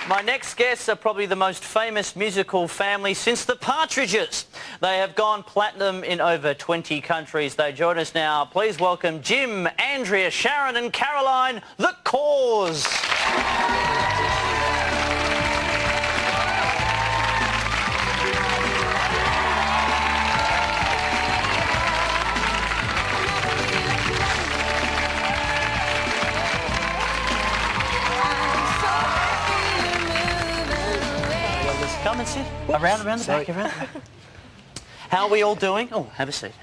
My next guests are probably the most famous musical family since the Partridges. They have gone platinum in over 20 countries. They join us now. Please welcome Jim, Andrea, Sharon and Caroline, the Corrs. Come and sit. Around the back, around the back. How are we all doing? Oh, have a seat.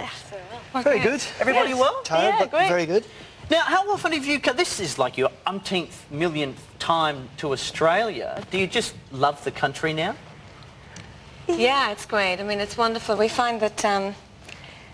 Very good. Everybody well? Tired, but great. very good. Now, how often have you come? This is like your umpteenth millionth time to Australia. Do you just love the country now? Yeah, it's great. I mean, it's wonderful. We find that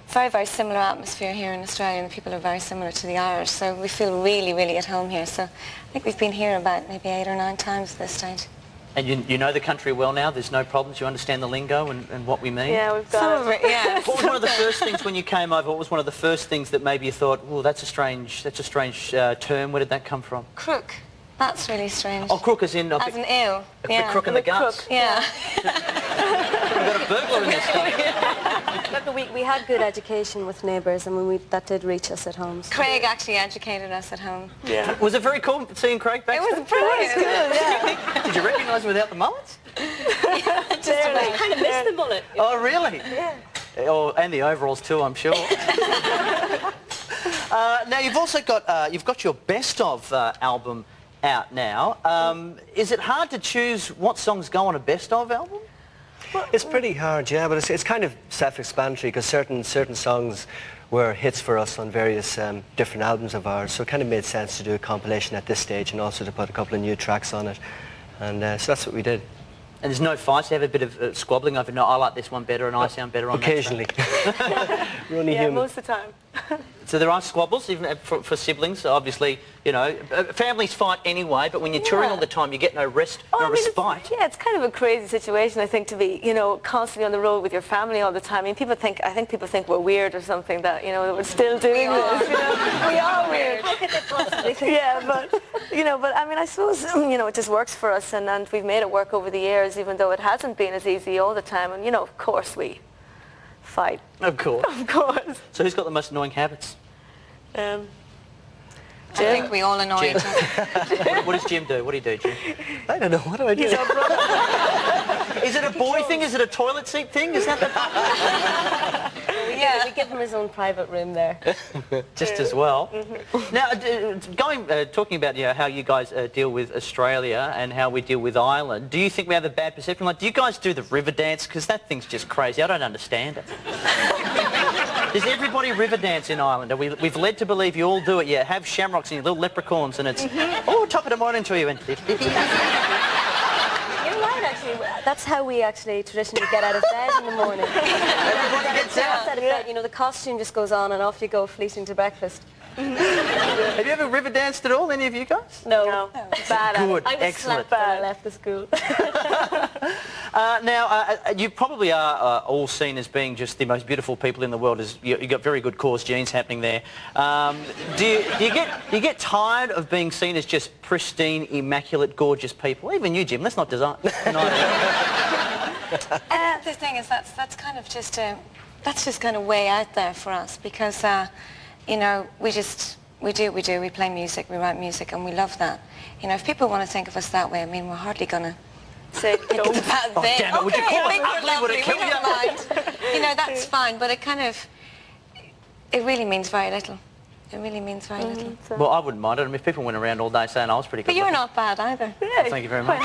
very, very similar atmosphere here in Australia, and the people are very similar to the Irish, so we feel really, really at home here. So I think we've been here about maybe 8 or 9 times at this stage. And you know the country well now? There's no problems? You understand the lingo and what we mean? Yeah, we've got Some of it, yeah. What was one of the first things when you came over? What was one of the first things that maybe you thought, oh, that's a strange term. Where did that come from? Crook. That's really strange. Oh, crook as in... As an ill. The crook in the guts. Yeah. We've got a burglar in this stuff. Look, we had good education with neighbours, and that did reach us at home. So. Craig actually educated us at home. Yeah. Was it very cool seeing Craig back? It was brilliant. Yeah. Did you recognise him without the mullets? Just about. kind of missed the bullet. Oh, really? Yeah. Oh, and the overalls too, I'm sure. Now, you've also got your best of album out now. Is it hard to choose what songs go on a best of album? It's pretty hard, yeah, but it's kind of self-explanatory because certain songs were hits for us on various different albums of ours, so it kind of made sense to do a compilation at this stage and also to put a couple of new tracks on it. And so that's what we did. And there's no fights? You have a bit of squabbling over, no, I like this one better and I sound better on occasionally. We're only human. Most of the time. So there are squabbles, even for siblings, obviously, you know. Families fight anyway, but when you're touring all the time, you get no rest, no respite. It's kind of a crazy situation, I think, to be, you know, constantly on the road with your family all the time. I mean, I think people think we're weird or something, that, you know, that we're still doing this. You know? We are weird. How could they possibly think yeah, but, you know, I mean, I suppose, you know, it just works for us, and we've made it work over the years, even though it hasn't been as easy all the time. And, you know, of course we fight. Of course. Of course. So who's got the most annoying habits? I think we all annoy each other. What does Jim do? What do you do, Jim? I don't know. What do I do? Is it a boy thing? Is it a toilet seat thing? Is that the... Yeah, we give him his own private room there. Just as well. Now, talking about how you guys deal with Australia and how we deal with Ireland, do you think we have a bad perception? Like, do you guys do the river dance? Because that thing's just crazy. I don't understand it. Does everybody river dance in Ireland? We've led to believe you all do it. You have shamrocks and your little leprechauns, and it's top of the morning to you. And You're right, actually. That's how we actually traditionally get out of bed in the morning. everybody gets out. Out of bed, you know, the costume just goes on and off you go fleeting to breakfast. Have you ever river danced at all, any of you guys? No. Bad at it. Good, I was excellent. slapped when I left the school. Now, you probably are all seen as being just the most beautiful people in the world. You've got very good Corrs genes happening there. Do you get tired of being seen as just pristine, immaculate, gorgeous people? Even you, Jim. Let's not deny it. The thing is, that's kind of just that's just kind of way out there for us, because you know, we play music, we write music, and we love that. You know, if people want to think of us that way, I mean, we're hardly gonna say it's a bad thing. Damn it, would you call it ugly? Would it kill we don't mind. You know, that's fine, but it really means very little. It really means very little. Well, I wouldn't mind it. I mean, if people went around all day saying I was pretty good. But you're not bad either. Yeah, thank you very much.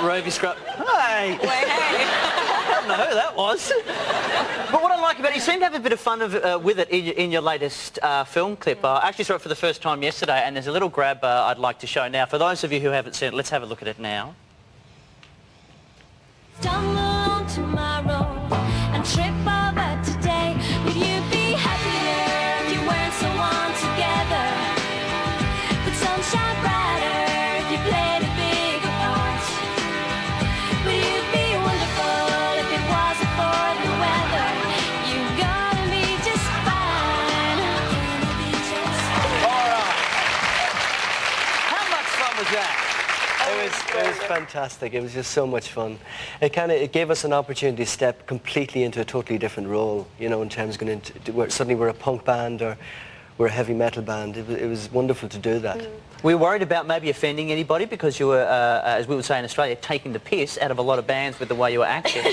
Rove, scrub. Hey! Wait, hey! I don't know who that was. But what I like about it, you seem to have a bit of fun with it in your latest film clip. I actually saw it for the first time yesterday, and there's a little grab I'd like to show now. For those of you who haven't seen it, let's have a look at it now. Stumble on tomorrow and trip over today. Would you be happier if you weren't so on together? Would sun shine brighter if you played a bigger part? Would you be wonderful if it wasn't for the weather? You're gonna be just fine. All right. How much fun was that? It was fantastic. It was just so much fun. It gave us an opportunity to step completely into a totally different role, you know, in terms of going into, suddenly we're a punk band or we're a heavy metal band. It was wonderful to do that. Were you worried about maybe offending anybody because you were, as we would say in Australia, taking the piss out of a lot of bands with the way you were acting?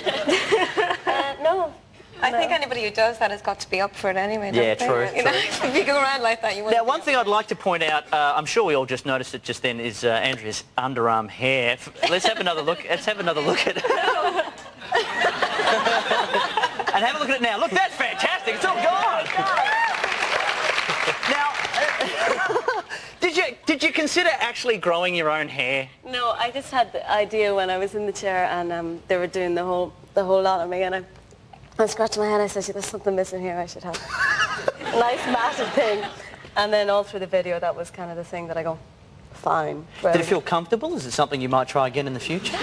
No. I think anybody who does that has got to be up for it anyway. Yeah, don't true, they? You know, if you go around like that, you won't. Now, one thing I'd like to point out, I'm sure we all just noticed it just then, is Andrea's underarm hair. Let's have another look. Let's have another look at it. And have a look at it now. Look, that's fantastic. It's all gone. Now, did you consider actually growing your own hair? No, I just had the idea when I was in the chair and they were doing the whole lot on me, and I scratched my head. I said, "There's something missing here. I should have a nice matted thing." And then all through the video, that was kind of the thing that I go, fine. Did it feel comfortable? Is it something you might try again in the future?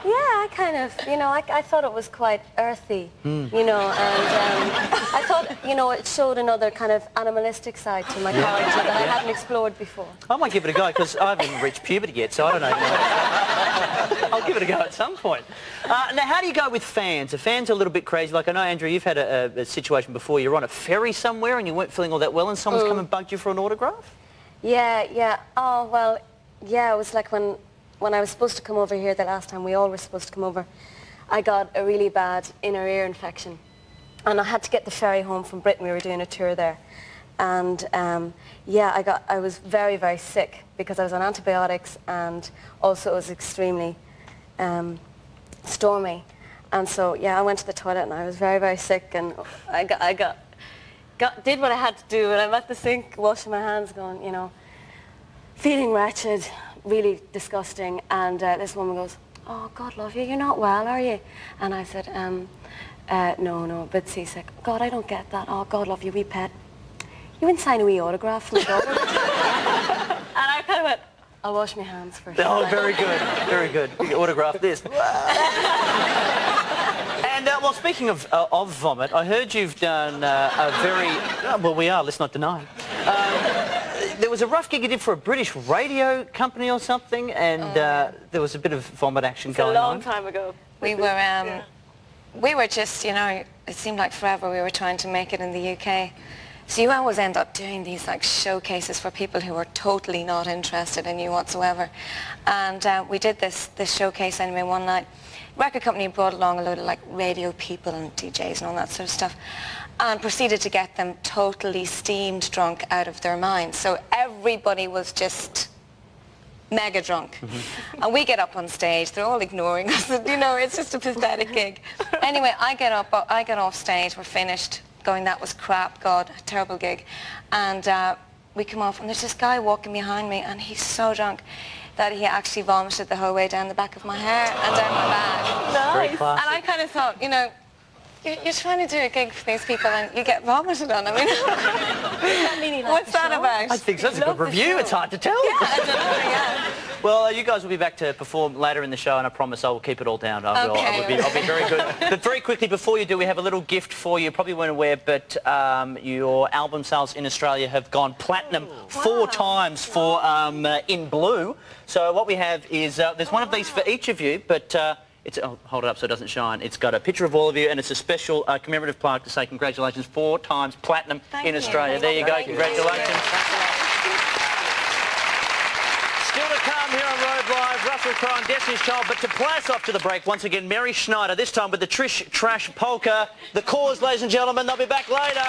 Yeah, I kind of, you know, I thought it was quite earthy, you know, and I thought, you know, it showed another kind of animalistic side to my character that I hadn't explored before. I might give it a go because I haven't reached puberty yet, so I don't know. I'll give it a go at some point. Now, how do you go with fans? Are fans a little bit crazy? Like, I know, Andrew, you've had a situation before. You're on a ferry somewhere and you weren't feeling all that well and someone's come and bugged you for an autograph? Yeah. Oh, well, yeah, it was like when I was supposed to come over here the last time, we all were supposed to come over, I got a really bad inner ear infection. And I had to get the ferry home from Britain. We were doing a tour there. And yeah, I was very, very sick because I was on antibiotics and also it was extremely stormy. And so, yeah, I went to the toilet and I was very, very sick and I did what I had to do, and I'm at the sink washing my hands going, you know, feeling wretched, really disgusting, and this woman goes, "Oh, God love you, you're not well, are you?" And I said, no, a bit seasick. "God, I don't get that. Oh, God love you, wee pet. You wouldn't sign a wee autograph for my daughter?" And I kind of went, "I'll wash my hands first." Oh, very good, very good. You can autograph this. And, well, speaking of vomit, I heard you've done a very... well, we are, let's not deny. There was a rough gig you did for a British radio company or something, and there was a bit of vomit action going on. A long time ago. We were just, you know, it seemed like forever we were trying to make it in the UK. So you always end up doing these like showcases for people who are totally not interested in you whatsoever. And we did this showcase anyway one night. Record company brought along a load of like radio people and DJs and all that sort of stuff, and proceeded to get them totally steamed drunk out of their minds. So everybody was just mega drunk. And we get up on stage, they're all ignoring us, you know, it's just a pathetic gig. Anyway, I get off stage, we're finished, going, "That was crap, God, terrible gig." And we come off and there's this guy walking behind me and he's so drunk that he actually vomited the whole way down the back of my hair and down my back. Very classic. And I kind of thought, you know, you're trying to do a gig for these people and you get vomited on. I mean, what's that about? I think that's a good review. It's hard to tell. Yeah, I don't know, yeah. Well, you guys will be back to perform later in the show, and I promise I will keep it all down. I'll be very good. But very quickly, before you do, we have a little gift for you. Probably weren't aware, but your album sales in Australia have gone platinum 4 times for In Blue. So what we have is, there's one of these for each of you, but I'll hold it up so it doesn't shine. It's got a picture of all of you, and it's a special commemorative plaque to say congratulations, 4 times platinum in Australia. There you go, congratulations. Still to come here on Rove Live, Russell Crowe and Destiny's Child, but to play us off to the break, once again, Mary Schneider, this time with the Trish Trash Polka. The Corrs, ladies and gentlemen, they'll be back later.